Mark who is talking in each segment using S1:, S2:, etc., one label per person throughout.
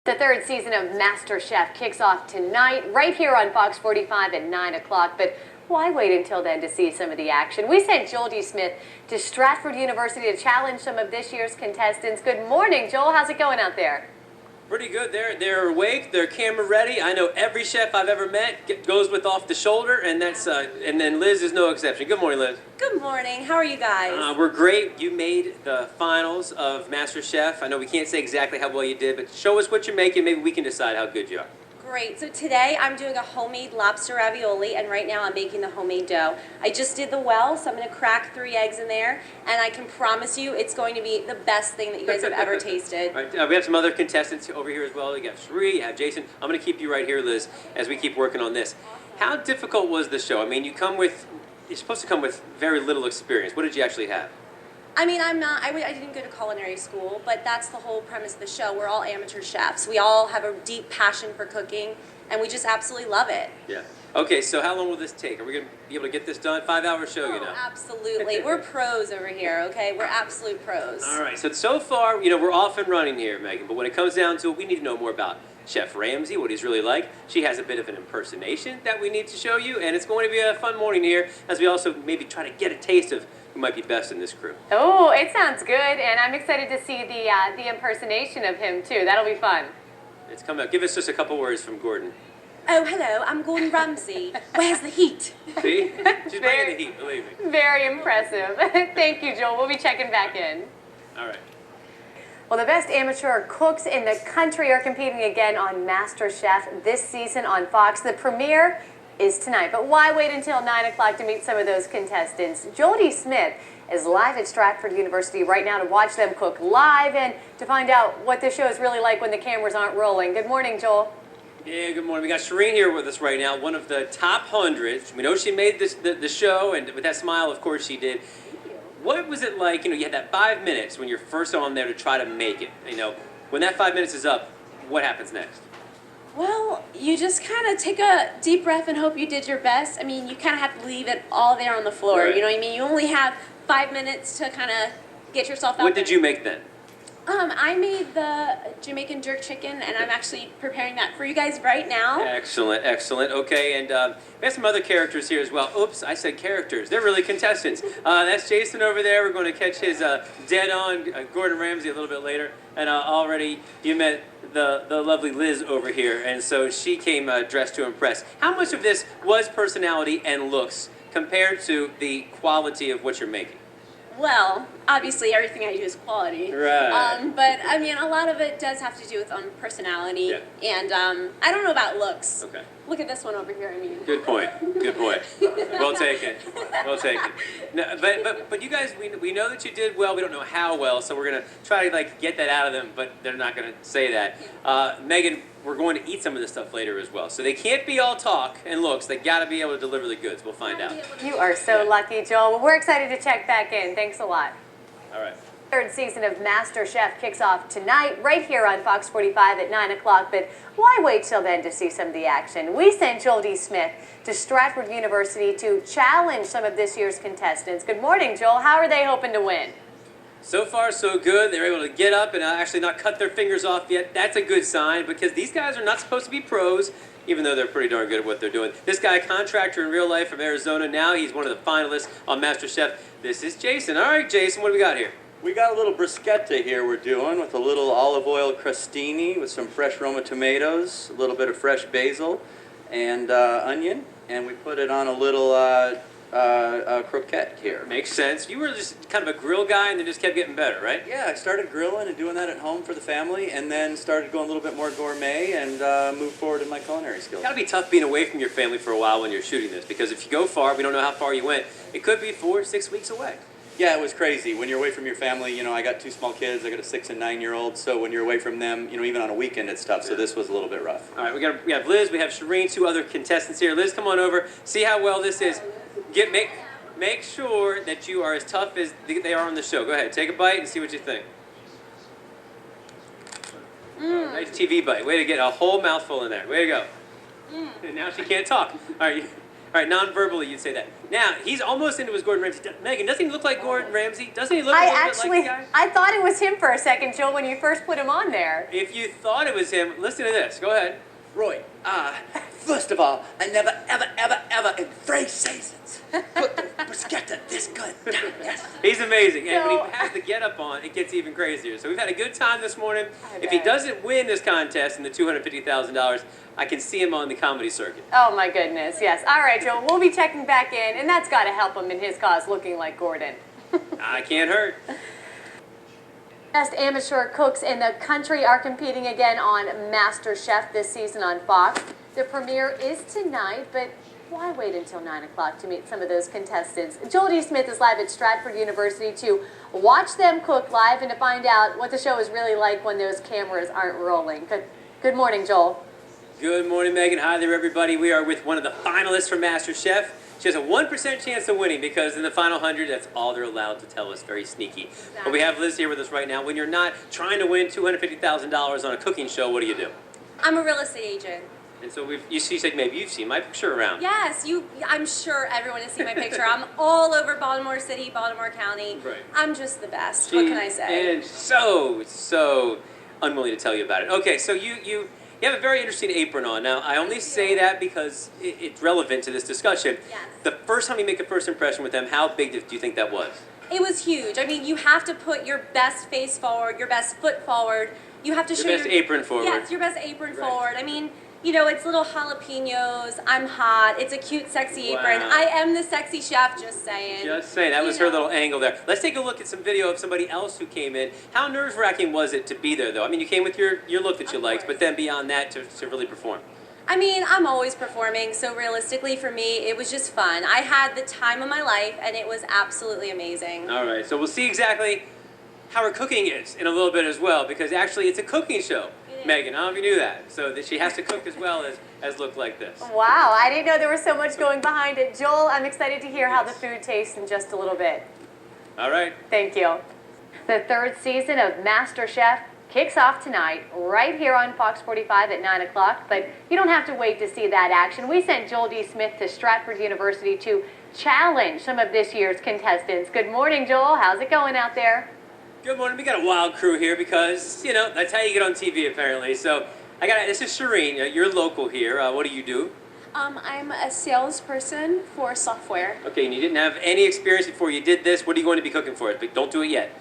S1: The third season of MasterChef kicks off tonight, right here on Fox 45 at 9 o'clock. But why wait until then to see some of the action? We sent Joel D. Smith to Stratford University to challenge some of this year's contestants. Good morning, Joel. How's it going out there?
S2: Pretty good. They're awake. They're camera ready. I know every chef I've ever met goes with off the shoulder, and then Liz is no exception. Good morning, Liz.
S3: Good morning. How are you guys?
S2: We're great. You made the finals of MasterChef. I know we can't say exactly how well you did, but show us what you're making. Maybe we can decide how good you are.
S3: Great. So today I'm doing a homemade lobster ravioli, and right now I'm making the homemade dough. I just did the well, so I'm going to crack 3 eggs in there, and I can promise you it's going to be the best thing that you guys have ever tasted.
S2: Right, we have some other contestants over here as well. You got Sheree, you have Jason. I'm going to keep you right here, Liz, as we keep working on this. How difficult was the show? I mean, you're supposed to come with very little experience. What did you actually have?
S3: I mean, I didn't go to culinary school, but that's the whole premise of the show. We're all amateur chefs. We all have a deep passion for cooking, and we just absolutely love it.
S2: Yeah. Okay, so how long will this take? Are we going to be able to get this done? 5-hour show, you know?
S3: Absolutely. We're pros over here, okay? We're absolute pros.
S2: All right, so far, we're off and running here, Megan, but when it comes down to it, we need to know more about Chef Ramsay, what he's really like. She has a bit of an impersonation that we need to show you, and it's going to be a fun morning here as we also maybe try to get a taste of who might be best in this crew.
S1: Oh, it sounds good, and I'm excited to see the impersonation of him, too. That'll be fun.
S2: It's coming up. Give us just a couple words from Gordon.
S3: Oh, hello, I'm Gordon Ramsay. Where's the heat?
S2: See? She's bringing the heat, believe me.
S1: Very impressive. Thank you, Joel. We'll be checking back in.
S2: All right.
S1: Well, the best amateur cooks in the country are competing again on MasterChef this season on Fox. The premiere is tonight, but why wait until 9 o'clock to meet some of those contestants? Joel D. Smith is live at Stratford University right now to watch them cook live and to find out what the show is really like when the cameras aren't rolling. Good morning, Joel.
S2: Yeah, good morning. We got Sherine here with us right now, one of the top 100. We know she made the show, and with that smile, of course she did. What was it like, you had that 5 minutes when you're first on there to try to make it. When that 5 minutes is up, what happens next?
S3: Well, you just kind of take a deep breath and hope you did your best. I mean, you kind of have to leave it all there on the floor.
S2: Right.
S3: You know what I mean? You only have 5 minutes to kind of get yourself out.
S2: What did you make then?
S3: I made the Jamaican jerk chicken, and I'm actually preparing that for you guys right now.
S2: Excellent, excellent. Okay, and we have some other characters here as well. Oops, I said characters. They're really contestants. That's Jason over there. We're going to catch his dead-on Gordon Ramsay a little bit later. And already you met the lovely Liz over here, and so she came dressed to impress. How much of this was personality and looks compared to the quality of what you're making?
S3: Well, obviously everything I do is quality.
S2: Right.
S3: But I mean, a lot of it does have to do with personality, and I don't know about looks.
S2: Okay.
S3: Look at this one over here. I mean.
S2: Good point. Good point. Well taken. Well taken. No, but you guys, we know that you did well. We don't know how well, so we're gonna try to get that out of them. But they're not gonna say that. Megan, we're going to eat some of this stuff later as well. So they can't be all talk and looks. They got to be able to deliver the goods. We'll find out.
S1: You are so lucky, Joel. Well, we're excited to check back in. Thanks a lot.
S2: All right.
S1: Third season of MasterChef kicks off tonight, right here on Fox 45 at 9 o'clock. But why wait till then to see some of the action? We sent Joel D. Smith to Stratford University to challenge some of this year's contestants. Good morning, Joel. How are they hoping to win?
S2: So far, so good. They're able to get up and actually not cut their fingers off yet. That's a good sign because these guys are not supposed to be pros, even though they're pretty darn good at what they're doing. This guy, contractor in real life from Arizona, now he's one of the finalists on MasterChef. This is Jason. All right, Jason, what do we got here?
S4: We got a little bruschetta here we're doing with a little olive oil crostini with some fresh Roma tomatoes, a little bit of fresh basil and onion, and we put it on a little croquette here.
S2: Makes sense. You were just kind of a grill guy and then just kept getting better, right?
S4: Yeah, I started grilling and doing that at home for the family, and then started going a little bit more gourmet and moved forward in my culinary skills.
S2: It's got to be tough being away from your family for a while when you're shooting this, because if you go far, we don't know how far you went, it could be 4 or 6 weeks away.
S4: Yeah, it was crazy. When you're away from your family, I got 2 small kids. I got a 6- and 9-year-old, so when you're away from them, even on a weekend, it's tough. So this was a little bit rough.
S2: All right, we have Liz, we have Sherine, 2 other contestants here. Liz, come on over, see how well this is. Make sure that you are as tough as they are on the show. Go ahead, take a bite and see what you think. Nice TV bite. Way to get a whole mouthful in there. Way to go. And now she can't talk. All right, All right, non-verbally you'd say that. Now, he's almost into his Gordon Ramsay. Megan, doesn't he look like Gordon Ramsay? Doesn't he look a little bit like the guy?
S1: I thought it was him for a second, Joel, when you first put him on there.
S2: If you thought it was him, listen to this. Go ahead.
S4: Roy, first of all, I never, ever in 3 seasons put the bruschetta this good. Yes.
S2: He's amazing. And when he has the get-up on, it gets even crazier. So we've had a good time this morning. If he doesn't win this contest and the $250,000, I can see him on the comedy circuit.
S1: Oh, my goodness, yes. All right, Joel, we'll be checking back in, and that's got to help him in his cause looking like Gordon.
S2: I can't hurt.
S1: Best amateur cooks in the country are competing again on MasterChef this season on Fox. The premiere is tonight, but why wait until 9 o'clock to meet some of those contestants? Joel D. Smith is live at Stratford University to watch them cook live and to find out what the show is really like when those cameras aren't rolling. Good morning, Joel.
S2: Good morning, Megan. Hi there, everybody. We are with one of the finalists for MasterChef. She has a 1% chance of winning because in the final 100, that's all they're allowed to tell us. Very sneaky. Exactly. But we have Liz here with us right now. When you're not trying to win $250,000 on a cooking show, what do?
S3: I'm a real estate agent.
S2: And so you said maybe you've seen my picture around.
S3: Yes, I'm sure everyone has seen my picture. I'm all over Baltimore City, Baltimore County.
S2: Right.
S3: I'm just the best. What can I say?
S2: And so unwilling to tell you about it. Okay, so you have a very interesting apron on. Now, I only say that because it's relevant to this discussion.
S3: Yes.
S2: The first time you make a first impression with them, how big do you think that was?
S3: It was huge. I mean, you have to put your best face forward, your best foot forward. You have to show
S2: your best apron forward.
S3: Yes, your best apron forward. I mean, you know, it's little jalapenos. I'm hot. It's a cute, sexy apron. I am the sexy chef, just saying.
S2: Just saying. That was her little angle there. Let's take a look at some video of somebody else who came in. How nerve-wracking was it to be there, though? I mean, you came with your look that you liked, but then beyond that, to really perform.
S3: I mean, I'm always performing, so realistically for me, it was just fun. I had the time of my life, and it was absolutely amazing.
S2: All right, so we'll see exactly how her cooking is in a little bit as well, because actually it's a cooking show. Megan, I don't know if you knew that. So that she has to cook as well as look like this.
S1: Wow, I didn't know there was so much going behind it. Joel, I'm excited to hear how the food tastes in just a little bit.
S2: All right.
S1: Thank you. The third season of MasterChef kicks off tonight right here on Fox 45 at 9 o'clock, but you don't have to wait to see that action. We sent Joel D. Smith to Stratford University to challenge some of this year's contestants. Good morning, Joel. How's it going out there?
S2: Good morning. We got a wild crew here because, you know, that's how you get on TV apparently. So this is Sherine. You're local here. What do you do?
S5: I'm a salesperson for software.
S2: Okay, and you didn't have any experience before you did this. What are you going to be cooking for it? But don't do it yet.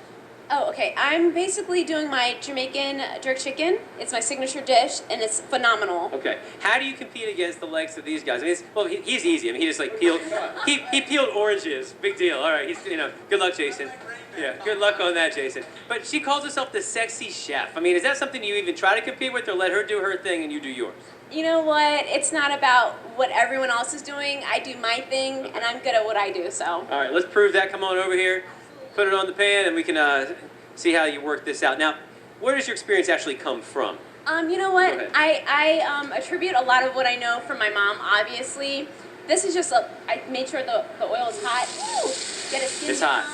S5: Oh, okay. I'm basically doing my Jamaican jerk chicken. It's my signature dish, and it's phenomenal.
S2: Okay. How do you compete against the likes of these guys? I mean, he's easy. I mean, he just like peeled, he peeled oranges. Big deal. All right. Good luck, Jason. Yeah, good luck on that, Jason. But she calls herself the sexy chef. I mean, is that something you even try to compete with, or let her do her thing and you do yours?
S5: You know what? It's not about what everyone else is doing. I do my thing, and I'm good at what I do, so.
S2: All right, let's prove that. Come on over here. Put it on the pan, and we can see how you work this out. Now, where does your experience actually come from?
S5: You know what? I attribute a lot of what I know from my mom, obviously. This is just I made sure the oil is hot. Ooh, get it steamed.
S2: It's hot.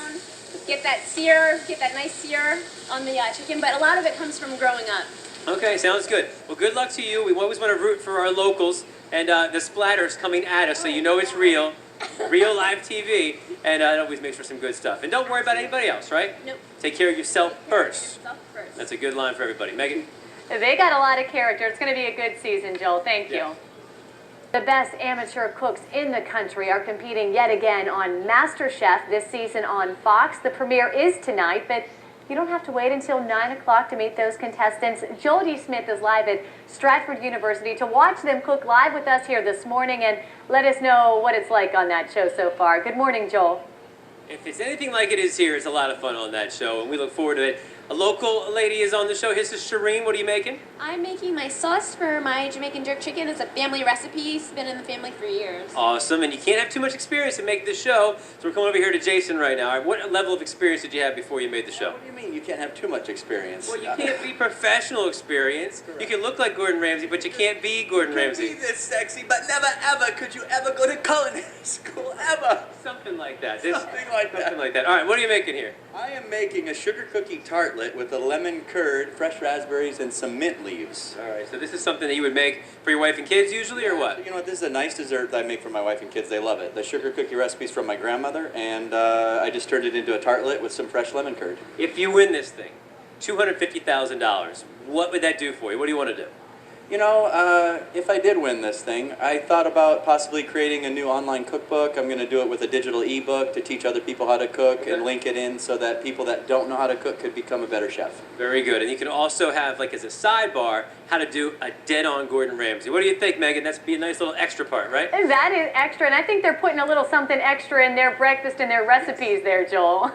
S5: Get that sear, get that nice sear on the chicken, but a lot of it comes from growing up.
S2: Okay, sounds good. Well, good luck to you. We always want to root for our locals, and the splatter's coming at us, so you know it's real live TV, and it always makes for some good stuff. And don't worry about anybody else, right?
S5: Nope.
S2: Take care of yourself first.
S5: Yourself first.
S2: That's a good line for everybody. Megan?
S1: They got a lot of character. It's going to be a good season, Joel. Thank you. The best amateur cooks in the country are competing yet again on MasterChef this season on Fox. The premiere is tonight, but you don't have to wait until 9 o'clock to meet those contestants. Joel D. Smith is live at Stratford University to watch them cook live with us here this morning and let us know what it's like on that show so far. Good morning, Joel.
S2: If it's anything like it is here, it's a lot of fun on that show, and we look forward to it. A local lady is on the show. This is Sherine. What are you making?
S5: I'm making my sauce for my Jamaican jerk chicken. It's a family recipe. It's been in the family for years.
S2: Awesome. And you can't have too much experience to make this show. So we're coming over here to Jason right now. All right, what level of experience did you have before you made the show?
S4: What do you mean you can't have too much experience?
S2: Well, you can't be professional experience. You can look like Gordon Ramsay, but you can't be Gordon Ramsay.
S4: You can be this sexy, but never ever could you ever go to culinary school, ever.
S2: Something like that.
S4: Something like that.
S2: Something like that. All right, what are you making here?
S4: I am making a sugar cookie tart tartlet with a lemon curd, fresh raspberries, and some mint leaves.
S2: All right, so this is something that you would make for your wife and kids usually, or what?
S4: You know what, this is a nice dessert that I make for my wife and kids. They love it. The sugar cookie recipe's from my grandmother, and I just turned it into a tartlet with some fresh lemon curd.
S2: If you win this thing, $250,000, what would that do for you? What do you want to do?
S4: You know, if I did win this thing, I thought about possibly creating a new online cookbook. I'm going to do it with a digital ebook to teach other people how to cook and link it in so that people that don't know how to cook could become a better chef.
S2: Very good. And you can also have, like as a sidebar, how to do a dead-on Gordon Ramsay. What do you think, Megan? That's be a nice little extra part, right?
S1: And that is extra, and I think they're putting a little something extra in their breakfast and their recipes there, Joel.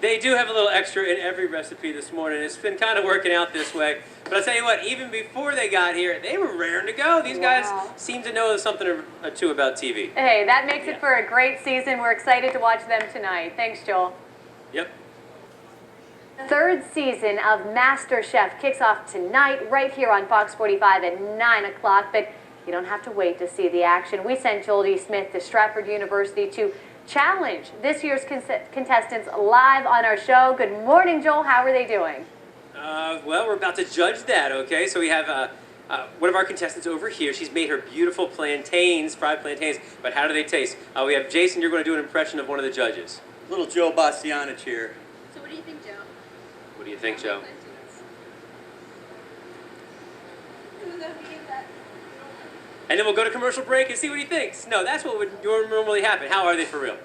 S2: They do have a little extra in every recipe this morning. It's been kind of working out this way. But I'll tell you what, even before they got here, they were raring to go. These guys seem to know something or two about TV.
S1: Hey, that makes it for a great season. We're excited to watch them tonight. Thanks, Joel.
S2: Yep.
S1: Third season of MasterChef kicks off tonight right here on Fox 45 at 9 o'clock. But you don't have to wait to see the action. We sent Joel D. Smith to Stratford University to challenge this year's contestants live on our show. Good morning, Joel. How are they doing?
S2: Well, we're about to judge that, okay? So we have one of our contestants over here. She's made her beautiful plantains, fried plantains. But how do they taste? We have Jason. You're going to do an impression of one of the judges.
S4: Little Joe Bastianich here.
S5: So what do you think, Joe?
S2: What do you think, Joe? And then we'll go to commercial break and see what he thinks. No, that's what would normally happen. How are they for real?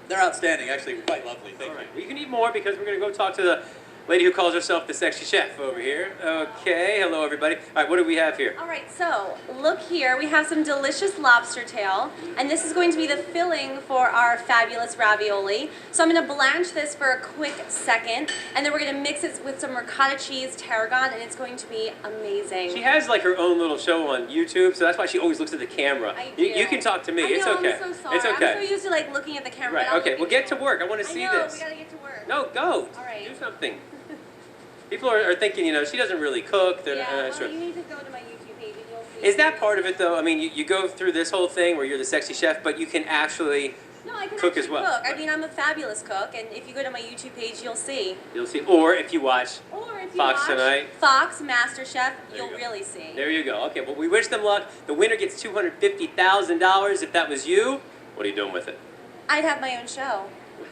S4: They're outstanding, actually quite lovely. Thank you.
S2: Well, you can eat more because we're going to go talk to the lady who calls herself the Sexy Chef over here. Okay, hello everybody. All right, what do we have here?
S3: All right, so look here. We have some delicious lobster tail, and this is going to be the filling for our fabulous ravioli. So I'm going to blanch this for a quick second, and then we're going to mix it with some ricotta cheese, tarragon, and it's going to be amazing.
S2: She has like her own little show on YouTube, so that's why she always looks at the camera.
S3: I do.
S2: You can talk to me.
S3: I know,
S2: it's okay.
S3: I'm so sorry.
S2: It's okay.
S3: I'm so used to like looking at the camera.
S2: Right.
S3: but I'm
S2: Okay. Well,
S3: looking
S2: get to work. I want to see
S3: I know,
S2: this.
S3: we gotta get to work.
S2: No, go.
S3: All right.
S2: Do something. People are thinking, you know, she doesn't really cook. They're
S3: Yeah, well,
S2: sure.
S3: you need to go to my YouTube page and you'll see.
S2: Is that part of it, though? I mean, you go through this whole thing where you're the sexy chef, but you can actually
S3: No, I can
S2: cook
S3: actually
S2: as well.
S3: cook. I mean, I'm a fabulous cook, and if you go to my YouTube page, you'll see.
S2: You'll see. Or if you watch
S3: Or if you
S2: Fox
S3: watch
S2: Tonight.
S3: Fox MasterChef,
S2: There you
S3: you'll
S2: go.
S3: really see.
S2: There you go. Okay, well, we wish them luck. The winner gets $250,000. If that was you, what are you doing with it?
S3: I'd have my own show.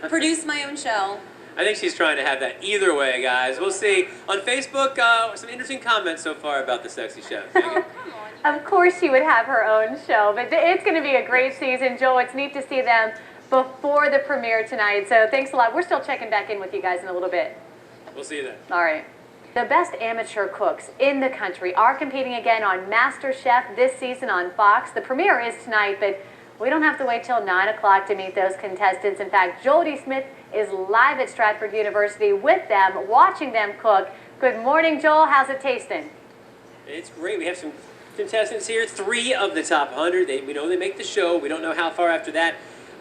S3: Produce my own show.
S2: I think she's trying to have that either way, guys. We'll see. On Facebook, some interesting comments so far about the Sexy Chef.
S3: Oh, come on.
S1: Of course she would have her own show, but it's going to be a great season. Joel, it's neat to see them before the premiere tonight, so thanks a lot. We're still checking back in with you guys in a little bit.
S2: We'll see you then.
S1: All right. The best amateur cooks in the country are competing again on MasterChef this season on Fox. The premiere is tonight, but we don't have to wait till 9 o'clock to meet those contestants. In fact, Joel D. Smith is live at Stratford University with them, watching them cook. Good morning, Joel. How's it tasting?
S2: It's great. We have some contestants here, 3 of the top 100. We know they make the show. We don't know how far after that.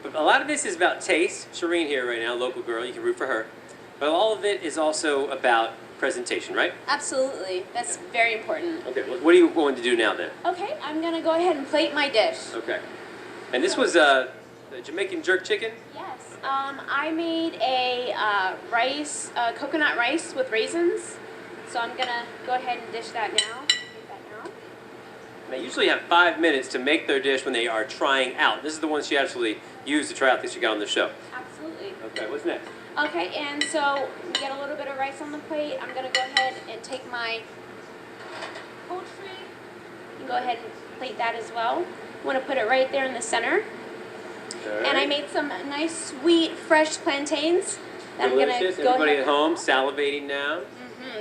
S2: But a lot of this is about taste. Sherine here right now, local girl. You can root for her. But all of it is also about presentation, right?
S5: Absolutely. That's very important.
S2: Okay, what are you going to do now then?
S5: Okay, I'm gonna go ahead and plate my dish.
S2: Okay. And this was the Jamaican jerk chicken?
S5: Yes. I made a coconut rice with raisins. So I'm gonna go ahead and dish that now. Make that now.
S2: They usually have 5 minutes to make their dish when they are trying out. This is the one she actually used to try out that she got on the show.
S5: Absolutely.
S2: Okay, what's next?
S5: Okay, and so we get a little bit of rice on the plate. I'm gonna go ahead and take my poultry. You can go ahead and plate that as well. I want to put it right there in the center. And I made some nice, sweet, fresh plantains that
S2: Delicious.
S5: I'm gonna go
S2: Everybody
S5: ahead.
S2: at home salivating now.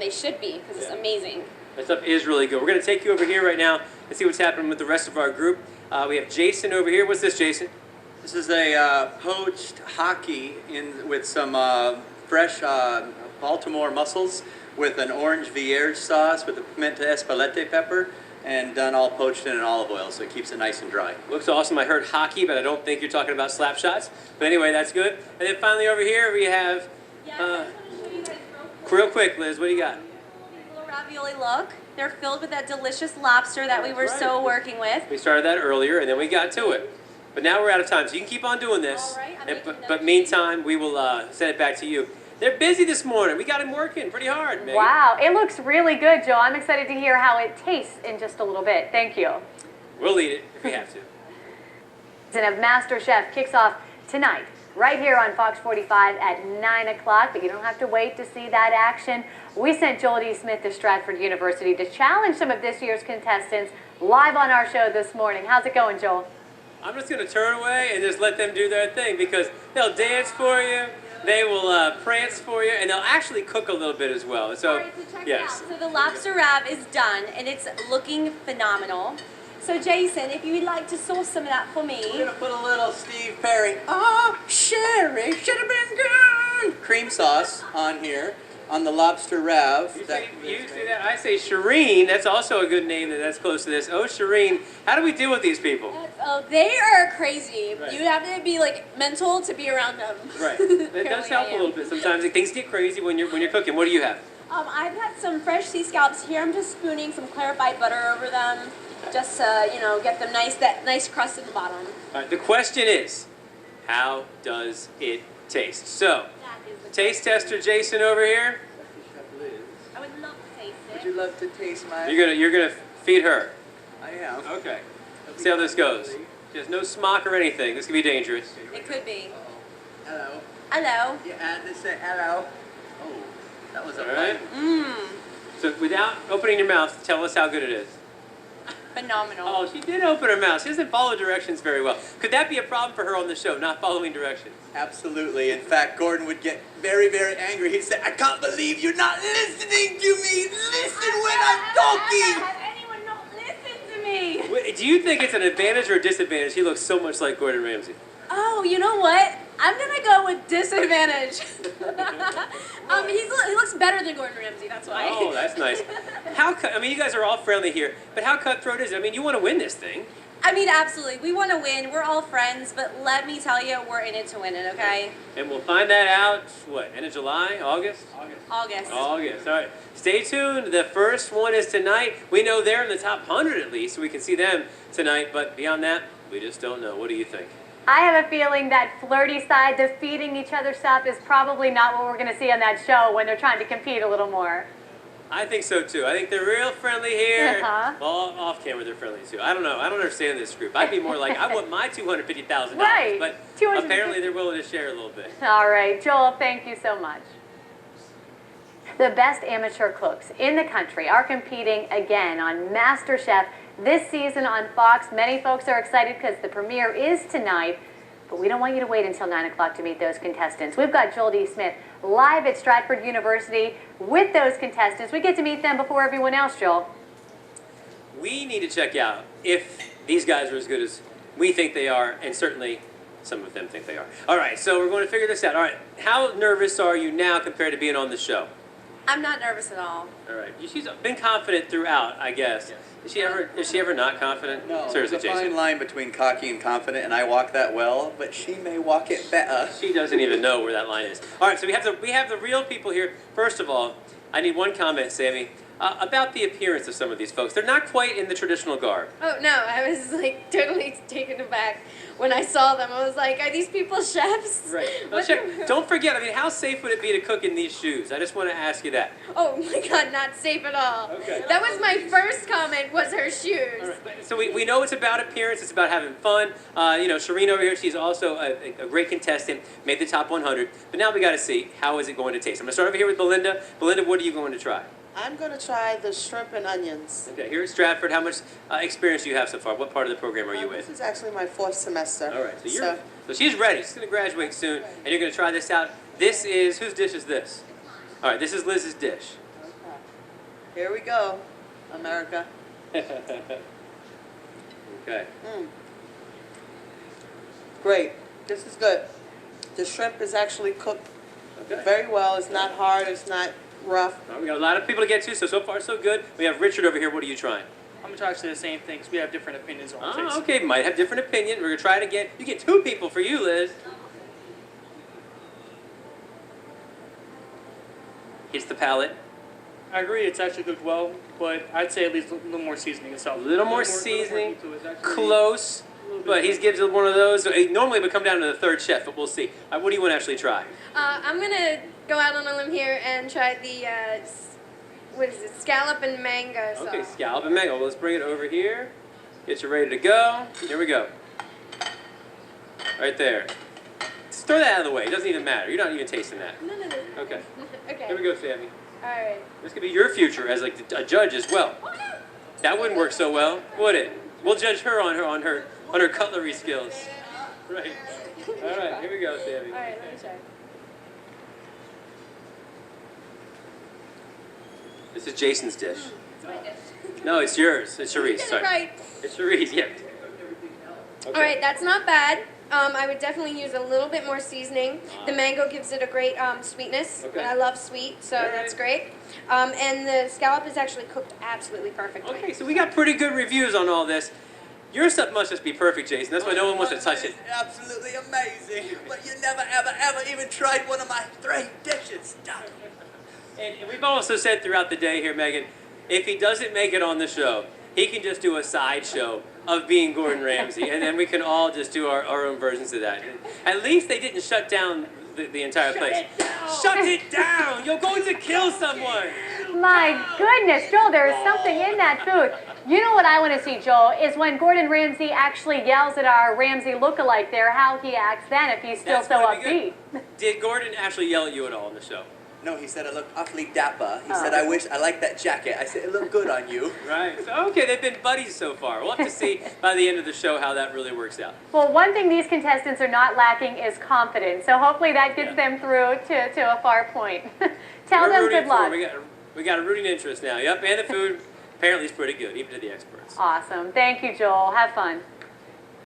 S5: They should be because it's amazing.
S2: That stuff is really good. We're going to take you over here right now and see what's happening with the rest of our group. We have Jason over here. What's this, Jason?
S4: This is a poached hockey with some fresh Baltimore mussels with an orange Vierge sauce with a pimento espelette pepper and done all poached in an olive oil, so it keeps it nice and dry.
S2: Looks awesome. I heard hockey, but I don't think you're talking about slap shots. But anyway, that's good. And then finally over here we have,
S3: Yeah, I just want to show you guys
S2: real quick, Liz, what do you got?
S3: little ravioli look. They're filled with that delicious lobster that we were so working with.
S2: We started that earlier, and then we got to it. But now we're out of time, so you can keep on doing this.
S3: All right, I'm
S2: And,
S3: making
S2: but
S3: those.
S2: meantime, we will send it back to you. They're busy this morning. We got them working pretty hard, Megan.
S1: Wow, it looks really good, Joel. I'm excited to hear how it tastes in just a little bit. Thank you.
S2: We'll eat it if we have to.
S1: Season of MasterChef kicks off tonight, right here on Fox 45 at 9 o'clock, but you don't have to wait to see that action. We sent Joel D. Smith to Stratford University to challenge some of this year's contestants live on our show this morning. How's it going, Joel?
S2: I'm just going to turn away and just let them do their thing because they'll dance for you, they will prance for you, and they'll actually cook a little bit as well. So,
S3: All right, so check
S2: yes.
S3: it out. So the lobster wrap is done, and it's looking phenomenal. So Jason, if you would like to sauce some of that for me.
S4: We're gonna put a little Steve Perry, Sherry, should have been good, cream sauce on here, on the lobster rav.
S2: You say that. I say Sherine. That's also a good name that's close to this. Oh, Sherine. How do we deal with these people?
S6: Oh, they are crazy.
S2: Right.
S6: You have to be like mental to be around them.
S2: Right. It does help a little bit. Sometimes things get crazy when you're cooking. What do you have?
S6: I've got some fresh sea scallops here. I'm just spooning some clarified butter over them, just to get them that nice crust at the bottom.
S2: All right. The question is, how does it taste? So, taste tester Jason over here.
S4: SexyChefLiz.
S3: I would love to taste
S4: Would
S3: it.
S4: you love to taste my?
S2: You're gonna feed her.
S4: I am.
S2: Okay. Let's see how this goes. There's no smock or anything. This could be dangerous.
S3: It could be.
S4: Hello.
S3: Hello.
S4: You had to say hello. Oh, that was a
S2: All right.
S4: bite.
S3: Mmm.
S2: So without opening your mouth, tell us how good it is.
S3: Phenomenal.
S2: Oh, she did open her mouth. She doesn't follow directions very well. Could that be a problem for her on the show, not following directions?
S4: Absolutely. In fact, Gordon would get very, very angry. He'd say, I can't believe you're not listening to me. Listen when I'm talking.
S3: Have anyone not listened to me?
S2: Wait, do you think it's an advantage or a disadvantage? He looks so much like Gordon Ramsay.
S6: Oh, you know what? I'm gonna go with disadvantage. He looks better than Gordon Ramsay. That's why.
S2: Oh, that's nice. You guys are all friendly here, but how cutthroat is it? I mean, you want to win this thing.
S3: I mean, absolutely. We want to win. We're all friends, but let me tell you, we're in it to win it, okay?
S2: And we'll find that out, end of July, August?
S3: August.
S2: August, all right. Stay tuned. The first one is tonight. We know they're in the top 100 at least, so we can see them tonight, but beyond that, we just don't know. What do you think?
S1: I have a feeling that flirty side, the feeding each other stuff, is probably not what we're going to see on that show when they're trying to compete a little more.
S2: I think so too. I think they're real friendly here.
S1: Uh-huh.
S2: Well, off camera they're friendly too. I don't know. I don't understand this group. I'd be more like, I want my $250,000.
S1: Right.
S2: But
S1: $250,000.
S2: apparently they're willing to share a little bit.
S1: All right, Joel, thank you so much. The best amateur cooks in the country are competing again on MasterChef this season on Fox. Many folks are excited because the premiere is tonight, but we don't want you to wait until 9 o'clock to meet those contestants. We've got Joel D. Smith live at Stratford University with those contestants. We get to meet them before everyone else, Joel.
S2: We need to check out if these guys are as good as we think they are, and certainly some of them think they are. All right, so we're going to figure this out. All right, how nervous are you now compared to being on the show?
S3: I'm not nervous at all.
S2: All right, she's been confident throughout, I guess.
S4: Yes.
S2: Is she ever not confident?
S4: No,
S2: Seriously,
S4: there's a fine
S2: Jason.
S4: line between cocky and confident, and I walk that well, but she may walk it better.
S2: She doesn't even know where that line is. All right, so we have the real people here. First of all, I need one comment, Sammy, about the appearance of some of these folks. They're not quite in the traditional garb.
S6: Oh no, I was like totally taken aback when I saw them. I was like, are these people chefs?
S2: Right. Now, don't forget, how safe would it be to cook in these shoes? I just want to ask you that.
S6: Oh my God, not safe at all.
S2: Okay.
S6: That was my first comment. Was her shoes?
S2: All right. So we know it's about appearance. It's about having fun. Sherine over here, she's also a great contestant, made the top 100. But now we got to see, how is it going to taste? I'm going to start over here with Belinda. Belinda, what are you going to try?
S7: I'm going to try the shrimp and onions.
S2: Okay, here at Stratford, how much experience do you have so far? What part of the program are you in?
S7: This is actually my 4th semester.
S2: All right, so she's ready. She's going to graduate soon, and you're going to try this out. This is, whose dish is this? All right, this is Liz's dish.
S7: Here we go, America.
S2: Okay.
S7: Great. This is good. The shrimp is actually cooked
S2: Okay.
S7: very well. It's not hard. It's not rough.
S2: All right, we got a lot of people to get to, so far so good. We have Richard over here. What are you trying?
S8: I'm going to try to say the same thing because we have different opinions on things.
S2: Oh, okay, might have different opinion. We're going to try it again. You get 2 people for you, Liz. Hits the palate.
S8: I agree, it's actually cooked well, but I'd say at least a little more seasoning itself.
S2: A little more seasoning,
S8: heat to it. It's actually
S2: close,
S8: a little bit
S2: but he
S8: different.
S2: gives it one of those. So normally it would come down to the 3rd chef, but we'll see. What do you want to actually try?
S6: I'm gonna
S9: go out on a limb here and try the what is it? Scallop and mango sauce.
S2: Okay, scallop and mango. Well, let's bring it over here. Get you ready to go. Here we go. Right there. Just throw that out of the way. It doesn't even matter. You're not even tasting that.
S9: No.
S2: Okay.
S9: Okay.
S2: Here we go, Sammy.
S9: All right.
S2: This could be your future as like a judge as well. That wouldn't work so well, would it? We'll judge her on her cutlery skills. Right. All right. Here we go, Sammy.
S9: All right. Let me try.
S2: This is Jason's dish.
S9: It's my dish.
S2: No, it's yours. It's Cherise.
S9: You did it
S2: Sorry.
S9: right.
S2: It's Cherise. Yeah. Okay.
S9: All right, that's not bad. I would definitely use a little bit more seasoning. The mango gives it a great sweetness,
S2: Okay.
S9: and I love sweet, so
S2: All
S9: that's
S2: right.
S9: great. And the scallop is actually cooked absolutely perfectly.
S2: Okay, so we got pretty good reviews on all this. Your stuff must just be perfect, Jason. That's why no one wants to touch it.
S4: Absolutely amazing. But you never, ever even tried one of my 3 dishes.
S2: And we've also said throughout the day here, Megan, if he doesn't make it on the show, he can just do a sideshow of being Gordon Ramsay, and then we can all just do our own versions of that. At least they didn't shut down the entire place. Shut it down! You're going to kill someone!
S1: My goodness, Joel, there is something in that food. You know what I want to see, Joel, is when Gordon Ramsay actually yells at our Ramsay lookalike there, how he acts then if he's still
S2: That's
S1: so
S2: gonna be
S1: upbeat.
S2: good. Did Gordon actually yell at you at all on the show?
S4: No, he said I looked awfully dapper. He said, I wish I liked that jacket. I said, it looked good on you.
S2: Right. So, okay, they've been buddies so far. We'll have to see by the end of the show how that really works out.
S1: Well, one thing these contestants are not lacking is confidence, so hopefully that gets them through to a far point. Tell
S2: We're
S1: them
S2: rooting
S1: good luck.
S2: for 'em. We got a rooting interest now. Yep, and the food apparently is pretty good, even to the experts.
S1: Awesome. Thank you, Joel. Have fun.